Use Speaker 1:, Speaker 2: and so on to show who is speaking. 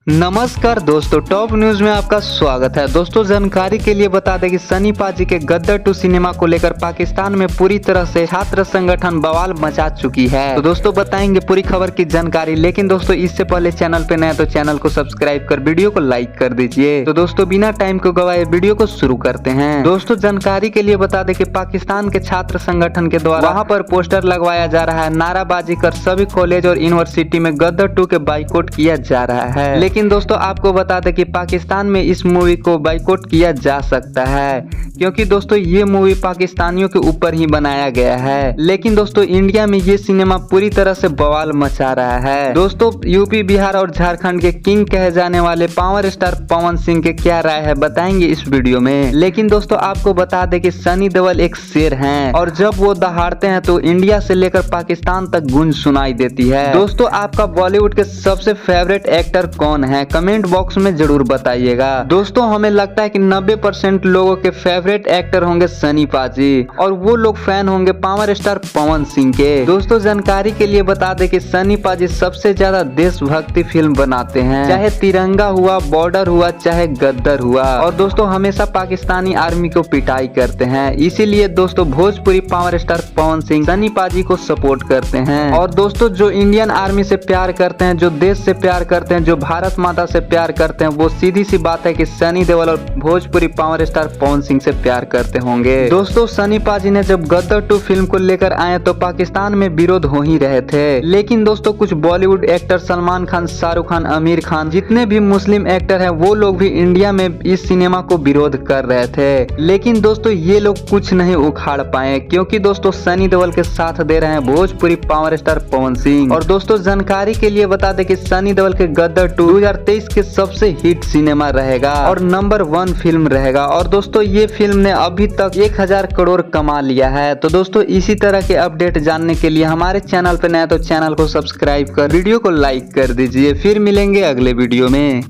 Speaker 1: नमस्कार दोस्तों, top news में आपका स्वागत है। दोस्तों जानकारी के लिए बता दें कि सनी पाजी के गदर 2 सिनेमा को लेकर पाकिस्तान में पूरी तरह से छात्र संगठन बवाल मचा चुकी है। तो दोस्तों बताएंगे पूरी खबर की जानकारी, लेकिन दोस्तों इससे पहले चैनल पे नए तो चैनल को सब्सक्राइब कर वीडियो को लाइक कर दीजिए। तो दोस्तों बिना टाइम को गवाए वीडियो को शुरू करते हैं। दोस्तों जानकारी के लिए बता दें कि पाकिस्तान के छात्र संगठन के द्वारा वहाँ पर पोस्टर लगवाया जा रहा है, नाराबाजी कर सभी कॉलेज और यूनिवर्सिटी में गदर 2 के बाइकआउट किया जा रहा है। लेकिन दोस्तों आपको बता दें कि पाकिस्तान में इस मूवी को बाइकआउट किया जा सकता है, क्योंकि दोस्तों ये मूवी पाकिस्तानियों के ऊपर ही बनाया गया है। लेकिन दोस्तों इंडिया में ये सिनेमा पूरी तरह से बवाल मचा रहा है। दोस्तों यूपी, बिहार और झारखंड के किंग कहे जाने वाले पावर स्टार पवन सिंह के क्या राय है बताएंगे इस वीडियो में। लेकिन दोस्तों आपको बता दें कि सनी देओल एक शेर हैं और जब वो दहाड़ते हैं तो इंडिया से लेकर पाकिस्तान तक गूंज सुनाई देती है। दोस्तों आपका बॉलीवुड के सबसे फेवरेट एक्टर कौन है, कमेंट बॉक्स में जरूर बताइएगा। दोस्तों हमें लगता है कि 90% लोगों के फेवरेट एक्टर होंगे सनी पाजी और वो लोग फैन होंगे पावर स्टार पवन सिंह के। दोस्तों जानकारी के लिए बता दें कि सनी पाजी सबसे ज्यादा देशभक्ति फिल्म बनाते हैं, चाहे तिरंगा हुआ, बॉर्डर हुआ, चाहे गद्दर हुआ, और दोस्तों हमेशा पाकिस्तानी आर्मी को पिटाई करते हैं। इसीलिए दोस्तों भोजपुरी पावर स्टार पवन सिंह सनी पाजी को सपोर्ट करते हैं। और दोस्तों जो इंडियन आर्मी से प्यार करते हैं, जो देश से प्यार करते हैं, जो भारत माता से प्यार करते हैं, वो सीधी सी बात है कि सनी देओल और भोजपुरी पावर स्टार पवन सिंह से प्यार करते होंगे। दोस्तों सनी पाजी ने जब गदर 2 फिल्म को लेकर आए तो पाकिस्तान में विरोध हो ही रहे थे, लेकिन दोस्तों कुछ बॉलीवुड एक्टर सलमान खान, शाहरुख खान, आमिर खान, जितने भी मुस्लिम एक्टर हैं वो लोग भी इंडिया में इस सिनेमा को विरोध कर रहे थे। लेकिन दोस्तों ये लोग कुछ नहीं उखाड़ पाए, क्योंकि दोस्तों सनी देओल के साथ दे रहे हैं भोजपुरी पावर स्टार पवन सिंह। और दोस्तों जानकारी के लिए बता दें कि सनी देओल के गदर 2 2023 के सबसे हिट सिनेमा रहेगा और नंबर 1 फिल्म रहेगा। और दोस्तों ये फिल्म ने अभी तक 1000 करोड़ कमा लिया है। तो दोस्तों इसी तरह के अपडेट जानने के लिए हमारे चैनल पर नए तो चैनल को सब्सक्राइब कर वीडियो को लाइक कर दीजिए। फिर मिलेंगे अगले वीडियो में।